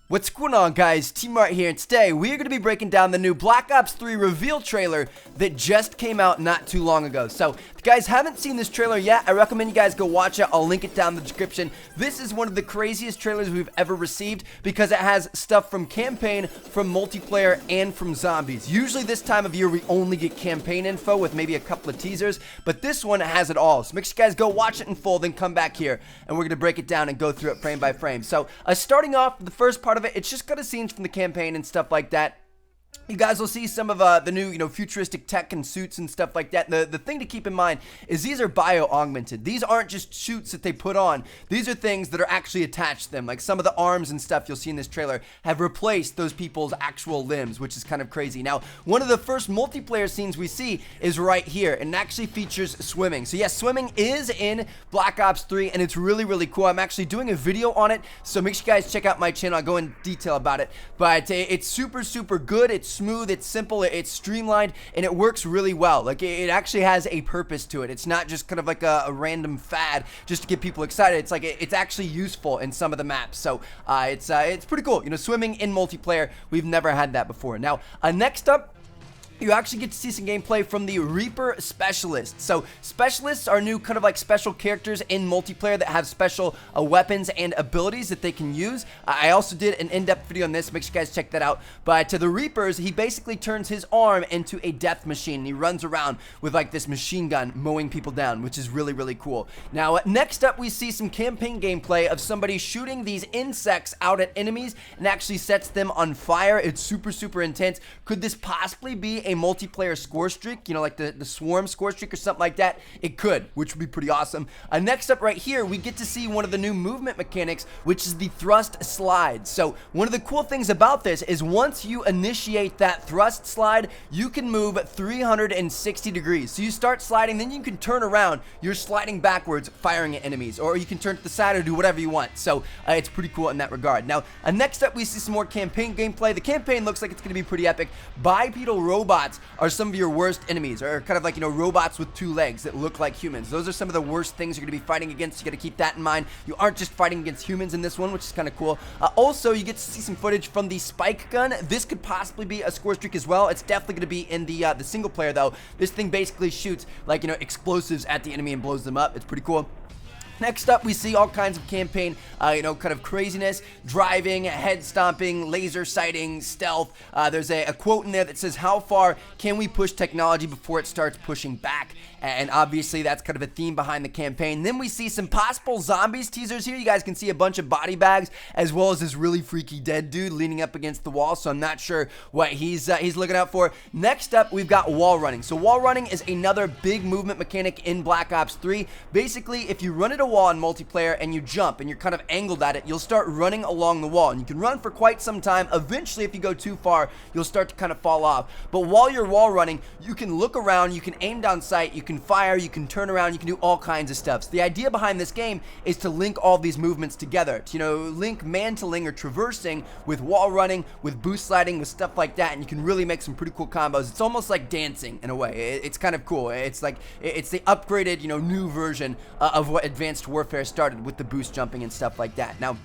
What's going on, guys? T-Mart here, and today we are going to be breaking down the new Black Ops 3 reveal trailer that just came out not too long ago. So, if you guys haven't seen this trailer yet, I recommend you guys go watch it. I'll link it down in the description. This is one of the craziest trailers we've ever received because it has stuff from campaign, from multiplayer, and from zombies. Usually this time of year we only get campaign info with maybe a couple of teasers, but this one has it all. So make sure you guys go watch it in full, then come back here, and we're going to break it down and go through it frame by frame. So, starting off, the first part of it, it's just kind of scenes from the campaign and stuff like that. You guys will see some of the new, futuristic tech and suits and stuff like that. The thing to keep in mind is these are bio-augmented. These aren't just suits that they put on. These are things that are actually attached to them. Like some of the arms and stuff you'll see in this trailer have replaced those people's actual limbs, which is kind of crazy. Now, one of the first multiplayer scenes we see is right here, and it actually features swimming. So yes, swimming is in Black Ops 3, and it's really, really cool. I'm actually doing a video on it, so make sure you guys check out my channel. I'll go in detail about it. But it's super, super good. It's smooth, it's simple, it's streamlined, and it works really well. Like it actually has a purpose to it. It's not just kind of like a random fad just to get people excited. It's like it's actually useful in some of the maps. So it's pretty cool. Swimming in multiplayer, we've never had that before. Now, next up, you actually get to see some gameplay from the Reaper Specialists. So, Specialists are new kind of like special characters in multiplayer that have special weapons and abilities that they can use. I also did an in-depth video on this. Make sure you guys check that out. But to the Reapers, he basically turns his arm into a death machine. He runs around with like this machine gun mowing people down, which is really, really cool. Now, next up, we see some campaign gameplay of somebody shooting these insects out at enemies and actually sets them on fire. It's super, super intense. Could this possibly be a multiplayer score streak, like the swarm score streak or something like that? It could, which would be pretty awesome. Next up right here, we get to see one of the new movement mechanics, which is the thrust slide. So one of the cool things about this is once you initiate that thrust slide, you can move 360 degrees. So you start sliding, then you can turn around, you're sliding backwards, firing at enemies, or you can turn to the side or do whatever you want. So it's pretty cool in that regard. Now, next up, we see some more campaign gameplay. The campaign looks like it's going to be pretty epic. Bipedal robots are some of your worst enemies, or kind of like, robots with two legs that look like humans. Those are some of the worst things you're going to be fighting against. You got to keep that in mind. You aren't just fighting against humans in this one, which is kind of cool. Also, you get to see some footage from the spike gun. This could possibly be a score streak as well. It's definitely going to be in the single player, though. This thing basically shoots like, explosives at the enemy and blows them up. It's pretty cool. Next up, we see all kinds of campaign, kind of craziness, driving, head stomping, laser sighting, stealth. There's a quote in there that says, "How far can we push technology before it starts pushing back?" And obviously, that's kind of a theme behind the campaign. Then we see some possible zombies teasers here. You guys can see a bunch of body bags, as well as this really freaky dead dude leaning up against the wall. So I'm not sure what he's looking out for. Next up, we've got wall running. So wall running is another big movement mechanic in Black Ops 3. Basically, if you run at a wall in multiplayer and you jump and you're kind of angled at it, you'll start running along the wall, and you can run for quite some time. Eventually, if you go too far, you'll start to kind of fall off. But while you're wall running, you can look around, you can aim down sight, you can fire, you can turn around, you can do all kinds of stuff. So the idea behind this game is to link all these movements together, to, link mantling or traversing with wall running, with boost sliding, with stuff like that, and you can really make some pretty cool combos. It's almost like dancing in a way. It's kind of cool. It's like it's the upgraded, new version of what Advanced Warfare started with the boost jumping and stuff like that. Now,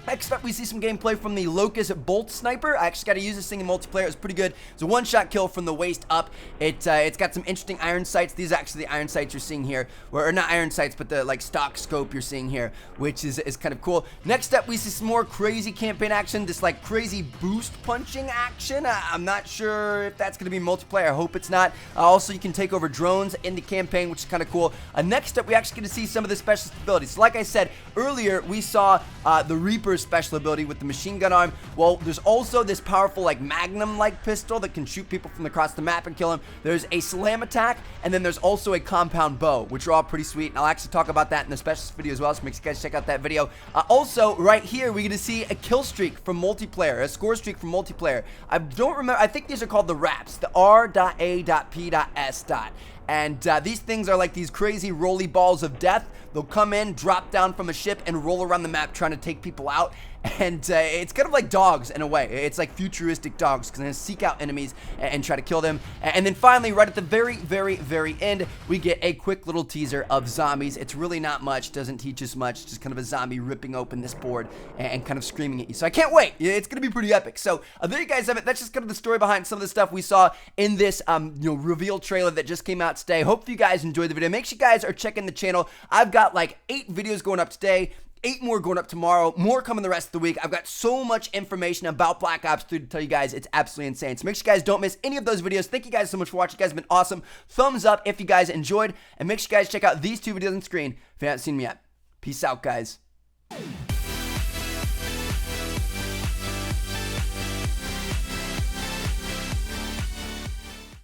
next up, we see some gameplay from the Locust Bolt Sniper. I actually got to use this thing in multiplayer. It's pretty good. It's a one-shot kill from the waist up. It's got some interesting iron sights. These are actually the iron sights you're seeing here. Or not iron sights, but the stock scope you're seeing here, which is kind of cool. Next up, we see some more crazy campaign action. This crazy boost punching action. I'm not sure if that's going to be multiplayer. I hope it's not. Also, you can take over drones in the campaign, which is kind of cool. Next up, we actually get to see some of the specialist abilities. So like I said earlier, we saw the Reaper's special ability with the machine gun arm. Well, there's also this powerful Magnum-like pistol that can shoot people from across the map and kill them. There's a slam attack, and then there's also a compound bow, which are all pretty sweet, and I'll actually talk about that in the specialist video as well, so make sure you guys check out that video. Also, right here, we get to see a kill streak from multiplayer, a score streak from multiplayer. I don't remember, I think these are called the RAPs, the R.A.P.S. And these things are like these crazy roly balls of death. They'll come in, drop down from a ship, and roll around the map trying to take people out. and it's kind of like dogs in a way. It's like futuristic dogs, because they're going to seek out enemies and try to kill them. And then finally, right at the very end, we get a quick little teaser of zombies. It's really not much, doesn't teach us much, just kind of a zombie ripping open this board and kind of screaming at you. So I can't wait. It's going to be pretty epic. So there you guys have it. That's just kind of the story behind some of the stuff we saw in this reveal trailer that just came out today. Hope you guys enjoyed the video. Make sure you guys are checking the channel. I've got like 8 videos going up today, 8 more going up tomorrow, more coming the rest of the week. I've got so much information about Black Ops 3 to tell you guys. It's absolutely insane. So make sure you guys don't miss any of those videos. Thank you guys so much for watching. You guys have been awesome. Thumbs up if you guys enjoyed, and make sure you guys check out these 2 videos on screen if you haven't seen them yet. Peace out, guys.